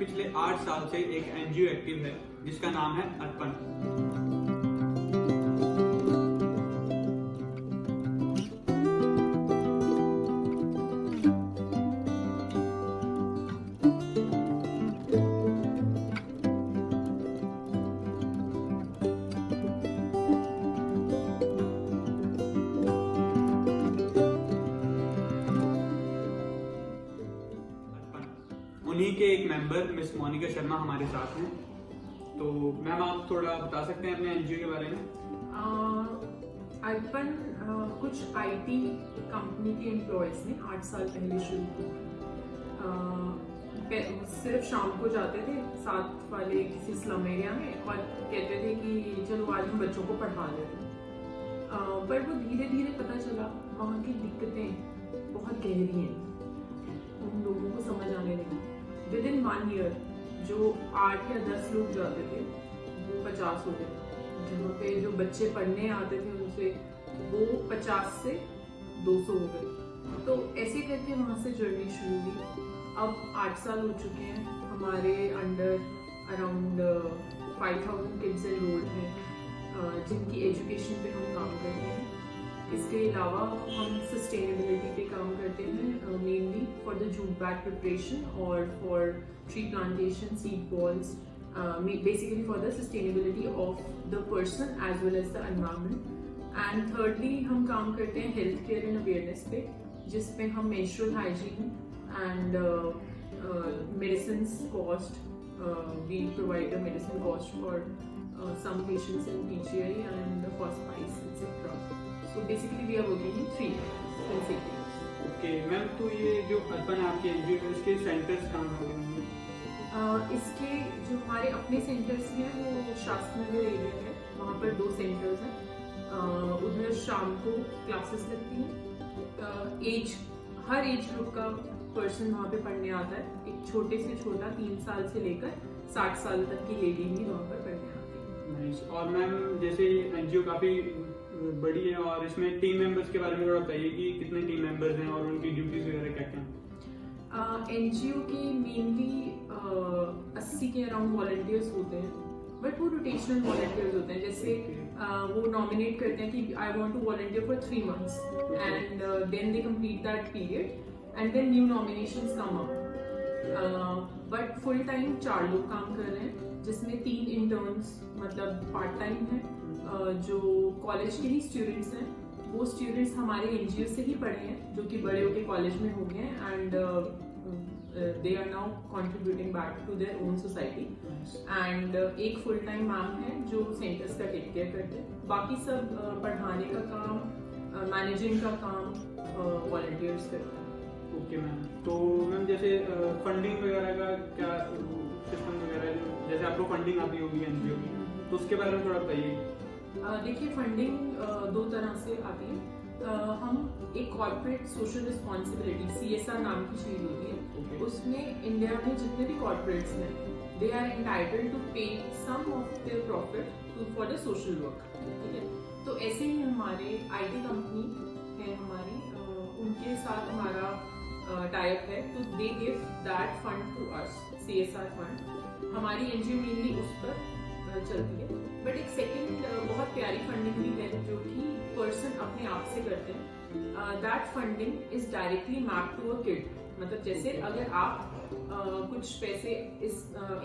पिछले 8 साल से एक एनजीओ एक्टिव है जिसका नाम है अर्पण। उन्हीं के एक मेंबर मिस मोनिका शर्मा हमारे साथ हैं। तो मैम आप थोड़ा बता सकते हैं अपने एनजीओ के बारे में? अर्पण कुछ आईटी कंपनी के एम्प्लॉयज ने 8 साल पहले शुरू किया। सिर्फ शाम को जाते थे साथ वाले किसी स्लम एरिया में और कहते थे कि चलो आज हम बच्चों को पढ़ा लेते हैं। पर वो धीरे धीरे पता चला वहाँ की दिक्कतें बहुत गहरी हैं, उन लोगों को समझ आने लगी। विद इन 1 ईयर जो 8 या 10 लोग जाते थे वो 50 हो गए, जहाँ पे जो बच्चे पढ़ने आते थे उनसे वो 50 से 200 हो गए। तो ऐसे करके वहाँ से जर्नी शुरू हुई। अब 8 साल हो चुके हैं, हमारे अंडर अराउंड 5000 किड्स एनरोल्ड हैं जिनकी एजुकेशन पे हम काम करते हैं। इसके अलावा हम सस्टेनेबिलिटी पे काम करते हैं, mainly for the jute bag preparation और for tree plantation, seed balls, basically for the sustainability of the person as well as the environment. And thirdly हम काम करते हैं हेल्थ केयर एंड अवेयरनेस पे, जिसमें हम menstrual hygiene and medicine cost, we provide the medicine cost for some patients in PGI and hospice etc. So basically we are working in 3 areas. Okay ma'am, तो ये जो अर्पण आपके NGO है इसके centres कहाँ होंगे? इसके जो हमारे अपने सेंटर्स हैं वो शास्त्री नगर एरिया है, वहाँ पर 2 सेंटर्स हैं। उधर शाम को क्लासेस लगती हैं। हर एज ग्रुप का पर्सन वहाँ पे पढ़ने आता है। एक छोटे से छोटा 3 साल से लेकर 60 साल तक की लेडी भी वहाँ पर पढ़ने आती है। और मैम जैसे एनजीओ काफी बड़ी है और इसमें टीम मेंबर्स के बारे में थोड़ा बताइए कि कितने टीम मेंबर्स हैं और उनकी ड्यूटीज वगैरह क्या क्या? एनजीओ की मेनली 80 के अराउंड वॉलंटियर्स होते हैं, बट वो रोटेशनल वॉलंटियर्स होते हैं। जैसे वो नॉमिनेट करते हैं कि I want to volunteer for 3 months and then they complete that period and then new nominations come up. But full time 4 लोग काम कर रहे हैं, जिसमें 3 इंटर्न्स मतलब पार्ट टाइम है। जो कॉलेज के ही स्टूडेंट्स हैं, वो स्टूडेंट्स हमारे एनजीओ से ही पढ़े हैं, जो कि बड़े होके कॉलेज में हो गए हैं and they are now contributing back to their own society. And एक फुल टाइम मैम है जो सेंटर्स का टेक केयर करते हैं। बाकी सब पढ़ाने का काम, मैनेजिंग का काम वॉलंटियर्स करते हैं। ओके मैम, तो मैम जैसे फंडिंग वगैरह का क्या सिस्टम वगैरह, जैसे आपको फंडिंग आती होगी एनजीओ की, तो उसके बारे में थोड़ा बताइए। देखिए फंडिंग 2 तरह से आती है। हम एक कॉर्पोरेट सोशल रिस्पॉन्सिबिलिटी CSR नाम की चीज होती है। उसमें इंडिया में जितने भी कॉर्पोरेट्स हैं they are entitled to pay some of their profit for the social work. ठीक है, तो ऐसे ही हमारे IT कंपनी है हमारी, उनके साथ हमारा टाइप है, तो they give that fund to us, CSR fund. हमारी एनजीओ मेनली उस पर चलती है। बट एक सेकंड बहुत प्यारी फंडिंग भी है जो कि पर्सन अपने आप से करते हैं। That funding is directly map to a kid. मतलब जैसे अगर आप कुछ पैसे इस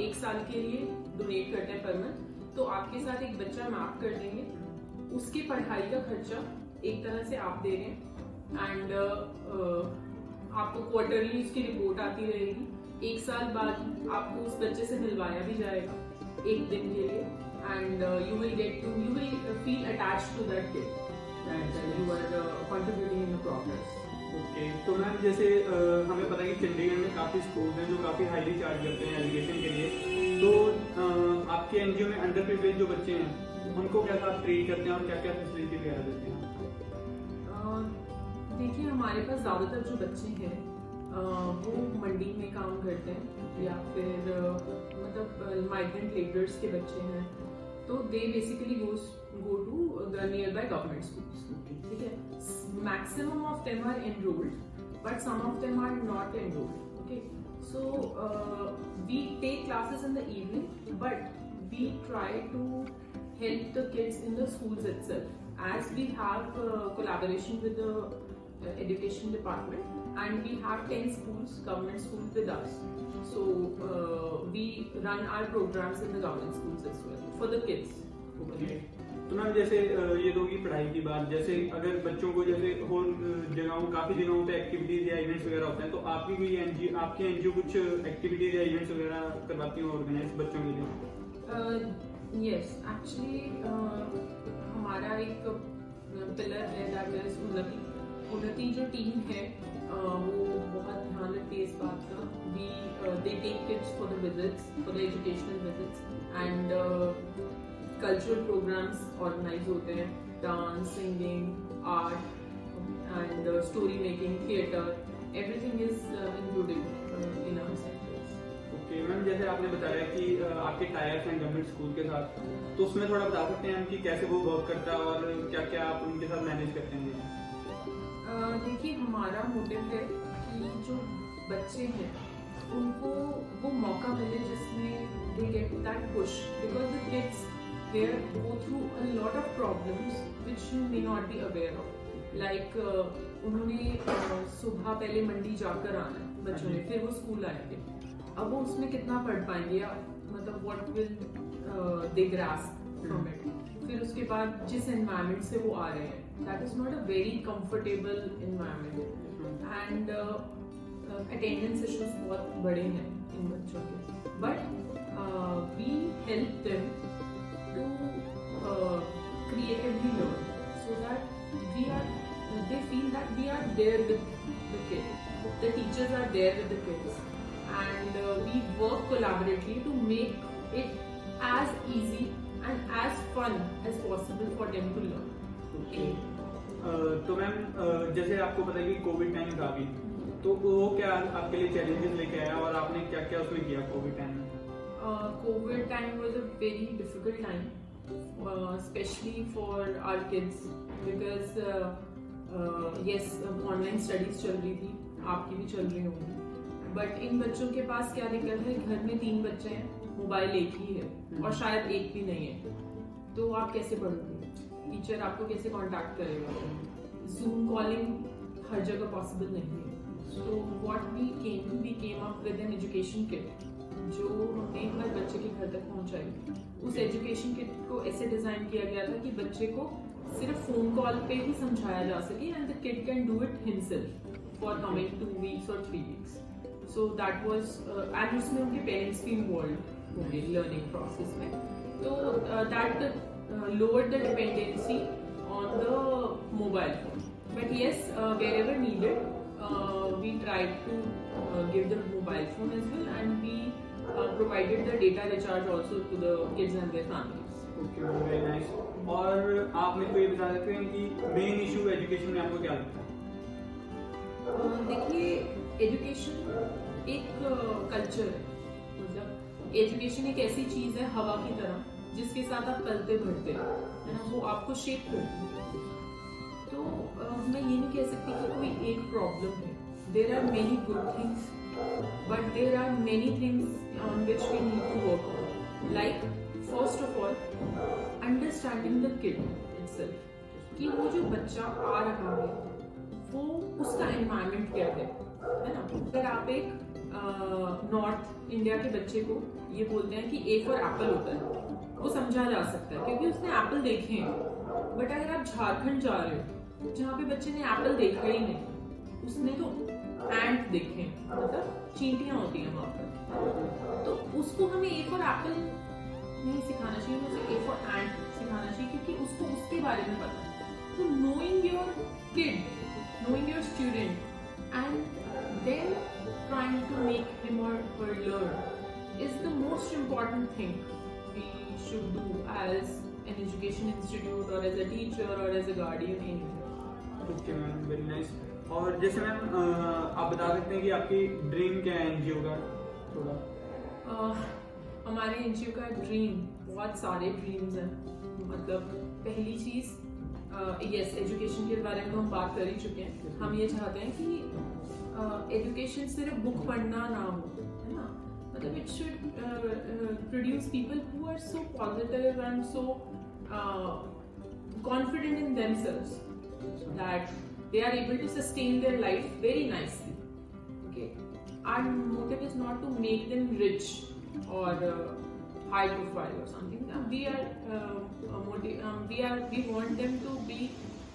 1 साल के लिए डोनेट करते हैं पर मंथ, तो आपके साथ एक बच्चा मैप कर देंगे, उसकी पढ़ाई का खर्चा एक तरह से आप दे रहे हैं एंड आपको क्वार्टरली उसकी रिपोर्ट आती रहेगी। 1 साल बाद आपको उस बच्चे से मिलवाया भी जाएगा 1 दिन के लिए and you will feel attached to that kid and you are contributing in the progress. Okay, तो मैम जैसे हमें पता है कि चंडीगढ़ में काफी स्कूल हैं जो काफी हाईली चार्ज करते हैं एजुकेशन के लिए, तो आपके एनजीओ में अंडर प्रिविलेज जो बच्चे हैं उनको कैसा आप ट्रीट करते हैं और क्या क्या फैसिलिटी वगैरह देते हैं? देखिए हमारे पास ज्यादातर जो बच्चे हैं वो मंडी में काम करते हैं या फिर मतलब माइग्रेंट लेबरर्स के बच्चे हैं, तो they basically go to the nearby government schools. ठीक है, maximum of them are enrolled but some of them are not enrolled. Okay, So we take classes in the evening, but we try to help the kids in the schools itself, as we have collaboration with the education department, and we have 10 schools, government schools with us. So we run our programs in the government schools as well for the kids over there. तो ma'am जैसे ये तो होगी पढ़ाई की बात, जैसे अगर बच्चों को जैसे और जगहों काफी जगहों पे एक्टिविटीज या इवेंट्स वगैरह होते हैं, तो आपकी कोई एनजीओ, आपकी एनजीओ कुछ एक्टिविटीज या इवेंट्स वगैरह करवाती है ऑर्गेनाइज बच्चों के लिए? यस, एक्चुअली हमारा एक पिलर है, दैट इज उन्नति। उन्नति जो टीम है वो बहुत ध्यान रखती है इस बात का। They take kids for the visits, for the educational visits, and cultural programmes organise होते हैं, dance, singing, art and story making, theatre, everything is included in our centres. Okay ma'am, जैसे आपने बताया कि आपके टायर्स हैं गवर्नमेंट स्कूल के साथ, तो उसमें थोड़ा बता सकते हैं हम कि कैसे वो वर्क करता है और क्या क्या आप उनके साथ मैनेज करते हैं? देखिए, हमारा मोटिव है कि जो बच्चे हैं उनको वो मौका मिले जिसमें they get that push, because the kids here go through a lot of problems which you may not be aware of. Like उन्होंने सुबह पहले मंडी जाकर आना है बच्चों ने, फिर वो स्कूल आएंगे। अब वो उसमें कितना पढ़ पाएंगे, या मतलब what will they grasp from it। फिर उसके बाद जिस environment से वो आ रहे हैं, that is not a very comfortable environment, and attendance issues बहुत बड़े हैं इन बच्चों के। But we help them to creatively learn, so that they feel that we are there with the kids, the teachers are there with the kids, and we work collaboratively to make it as easy and as fun as possible for them to learn. तो ma'am जैसे आपको पता है कि Covid time था अभी, तो वो क्या आपके लिए चैलेंजेस लेके आया और आपने क्या क्या उसमें किया कोविड टाइम में? COVID time was a very difficult time, especially for our kids, because yes, online studies चल रही थी, आपकी भी चल रही होंगी, बट इन बच्चों के पास क्या दिक्कत है, घर में 3 बच्चे हैं, मोबाइल एक ही है और शायद एक भी नहीं है, तो आप कैसे पढ़ोगे? टीचर आपको कैसे कांटेक्ट करेगा? जूम कॉलिंग हर जगह पॉसिबल नहीं है। So what we came up with an education kit, जो हमने हर बच्चे के घर तक पहुंचाई। उस एजुकेशन किट को ऐसे डिजाइन किया गया था कि बच्चे को सिर्फ फोन कॉल पे ही समझाया जा सके, and the kid can do it himself for coming 2 weeks or 3 weeks। So that was, and उसमें उनके पेरेंट्स भी इन्वॉल्व होंगे लर्निंग प्रोसेस में, तो that lowered the dependency on the mobile phone. But yes, wherever needed, we tried to give the mobile phone as well, and we provided the data recharge also to the kids and their families. Okay, very nice. और आप मेरे को ये बता सकते हैं कि main issue education में आपको क्या लगता है? देखिए, एजुकेशन एक कल्चर है, मतलब एजुकेशन एक ऐसी चीज है हवा की तरह जिसके साथ आप पलते बढ़ते हैं, है ना, वो आपको शेप करती है। तो मैं ये नहीं कह सकती कि कोई एक प्रॉब्लम है। There are many good things, but there are many things on which we need to work on. Like first of all, understanding the kid itself, कि वो जो बच्चा आ रहा है वो उसका एनवायरनमेंट क्या है ना। अगर आप एक नॉर्थ इंडिया के बच्चे को ये बोलते हैं कि ए फॉर एप्पल होता है, वो समझा जा सकता है क्योंकि उसने एप्पल देखे हैं। बट अगर आप झारखंड जा रहे हो जहाँ पे बच्चे ने एप्पल देखा ही नहीं, उसने तो एंट देखे हैं, मतलब चींटियां होती हैं वहां पर, तो उसको हमें ए फॉर एप्पल नहीं सिखाना चाहिए, उसे ए फॉर एंट सिखाना चाहिए, क्योंकि उसको उसके बारे में पता है। तो knowing your kid, knowing your student and then trying to make him or her learn is the most important thing we should do as an education institute or as a teacher or as a guardian anywhere. Okay ma'am, very nice. और जैसे ma'am आप बता सकते हैं कि आपकी dream क्या है एनजीओ का थोड़ा? हमारे एनजीओ का ड्रीम, बहुत सारे ड्रीम्स हैं। मतलब पहली चीज, यस, एजुकेशन के बारे में हम बात कर ही चुके हैं। हम ये चाहते हैं कि एजुकेशन सिर्फ बुक पढ़ना ना हो, है ना, मतलब it should produce people who are so positive and so confident in themselves that they are able to sustain their life very nicely. Okay, our motive is not to make them rich or high profile or something. We want them to be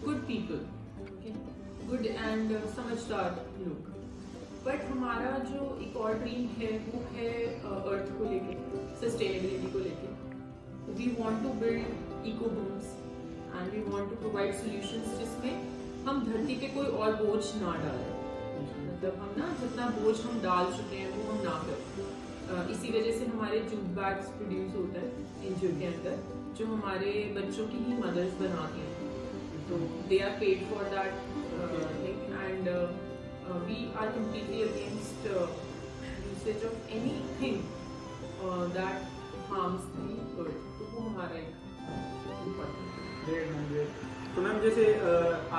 good people, okay, good and समझदार लोग. But हमारा जो एक और dream है वो है अर्थ को लेके, सस्टेनेबिलिटी को लेके. We want to build eco homes and we want to provide solutions जिसमें हम धरती पे कोई और बोझ ना डालें. मतलब हम ना जितना बोझ हम डाल चुके हैं वो हम ना करें. इसी वजह से हमारे जूट बैग्स प्रोड्यूस होता है एनजीओ के अंदर, जो हमारे बच्चों की ही मदर्स बनाती हैं. तो they are paid for that thing and we are completely against usage of anything that harms the earth. तो वो हमारा एक तो मैम जैसे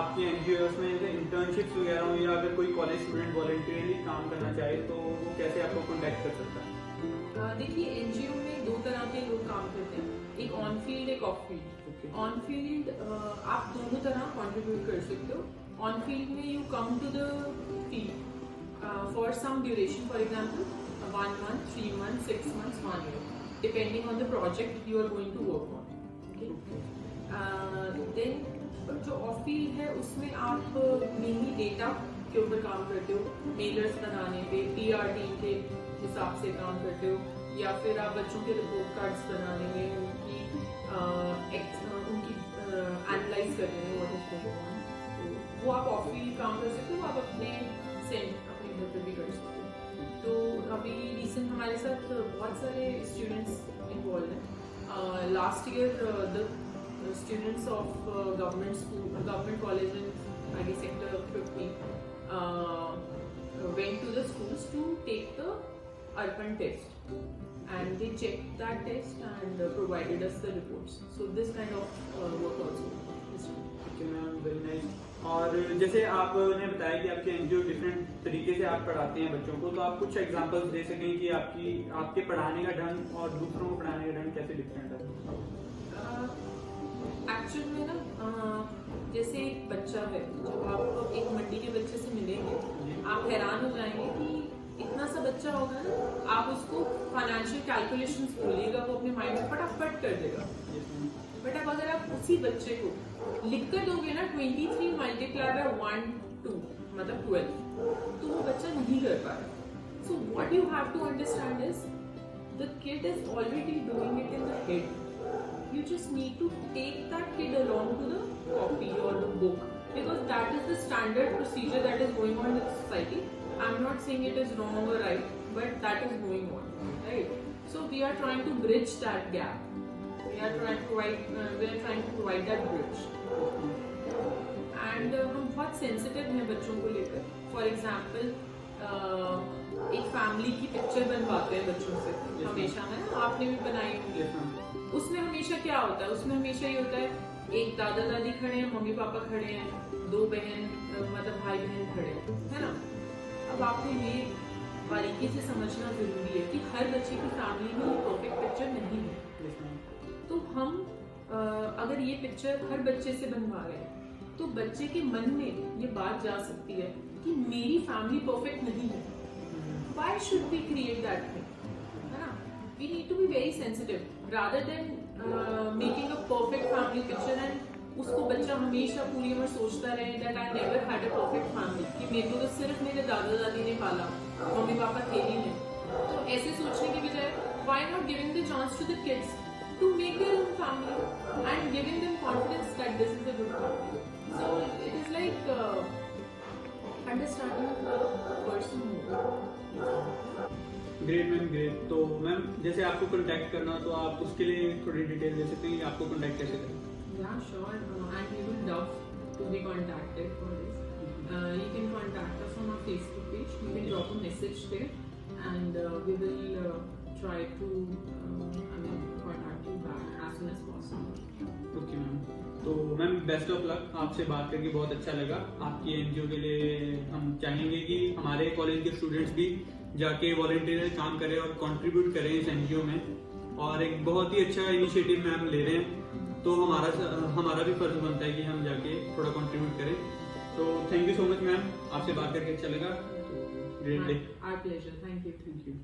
आपकी एनजीओ में जैसे इंटर्नशिप्स वगैरह हो या अगर कोई कॉलेज स्टूडेंट वॉलंटियरली काम करना चाहे तो वो कैसे आपको कांटेक्ट कर सकता है? देखिए एनजीओ में दो तरह के लोग काम करते हैं, एक ऑन फील्ड एक ऑफ फील्ड. ऑन फील्ड आप दोनों तरह कंट्रीब्यूट कर सकते हो. ऑन फील्ड में you come to the field for some duration, for example 1 month, 3 months, 6 months, 1 year, depending on the project you are going to work on. देन जो off field है उसमें आप मेनली डेटा के ऊपर काम करते हो, मेलर्स बनाने पे, पीआर टीम के हिसाब से काम करते हो, या फिर आप बच्चों के रिपोर्ट कार्ड्स बनाने में उनकी एनालाइज करने में व्हाट इज गोइंग ऑन. तो वो आप ऑफ फील्ड काम कर सकते हो, आप अपने घर पर भी कर सकते हो. तो अभी रिसेंट हमारे साथ बहुत सारे स्टूडेंट्स इन्वॉल्व हैं. Last year the students of government college in ID sector 50 went to the schools to take the urban test and they checked that test and provided us the reports. So this kind of work also is done. Okay ma'am, very nice. और जैसे आपने बताया कि आपके NGO different तरीके से आप पढ़ाते हैं बच्चों को, तो आप कुछ एग्जांपल्स दे सकें कि आपके पढ़ाने का ढंग और दूसरों को पढ़ाने का ढंग कैसे डिफरेंट है? एक्चुअल में ना जैसे एक बच्चा है, जब आप एक मंडी के बच्चे से मिलेंगे आप हैरान हो जाएंगे कि इतना सा बच्चा होगा ना, आप उसको फाइनेंशियल कैलकुलेशंस बोलिएगा वो अपने माइंड में फटाफट कर देगा. बट अब अगर आप उसी बच्चे को लिख कर दोगे ना 23 मल्टीप्लाई बाय 1 2 मतलब 12, तो वो बच्चा नहीं कर पाएगा. So what you have to understand is the kid is already doing it in the head. You just need to take that kid along to the copy or the book, because that is the standard procedure that is going on in the society. I'm not saying it is wrong or right, but that is going on, right? So we are trying to bridge that gap. We are trying to provide that bridge. And हम बहुत sensitive हैं बच्चों को लेकर. For example, एक family की picture बनवाते हैं बच्चों से हमेशा, है ना, आपने भी बनाई होंगी. उसमें हमेशा क्या होता है, उसमें हमेशा ये होता है एक दादा दादी खड़े हैं, मम्मी पापा खड़े हैं, 2 बहन मतलब भाई बहन खड़े हैं, है ना. अब आपको ये बारीकी से समझना जरूरी है कि हर बच्चे की फैमिली में ये परफेक्ट पिक्चर नहीं है. तो हम अगर ये पिक्चर हर बच्चे से बनवा रहे हैं तो बच्चे के मन में ये बात जा सकती है कि मेरी फैमिली परफेक्ट नहीं है. Why should we create that thing? है ना. We need to be very sensitive rather than making a perfect family picture and उसको बच्चा हमेशा पूरी उम्र सोचता रहे that I never had a perfect family, कि मेरे को तो सिर्फ मेरे दादा दादी ने पाला, मम्मी पापा थे ही नहीं. तो ऐसे सोचने की बजाय why not giving the chance to the kids to make their own family and giving them confidence that this is a good family. So it is like understanding the person more. Great ma'am, great. तो ma'am जैसे आपको contact करना तो आप उसके लिए थोड़ी detail दे सकते हैं, आपको कांटेक्ट कैसे करें? Yeah, sure. And we would love to be contacted for this. You can contact us on our Facebook page. You can drop a message there, and we will try to contact you back as soon as possible. Okay, ma'am. तो ma'am best of luck, आपसे बात करके बहुत अच्छा लगा। आपकी NGO के लिए हम चाहेंगे कि हमारे कॉलेज के स्टूडेंट्स भी जाके वॉलंटियर काम करें और कंट्रीब्यूट करें इस एनजीओ में, और एक बहुत ही अच्छा इनिशिएटिव मैम ले रहे हैं, तो हमारा भी फर्ज बनता है कि हम जाके थोड़ा कंट्रीब्यूट करें। तो thank you so much ma'am, आपसे बात करके अच्छा लगा। Great day. Our pleasure, thank you. Thank you.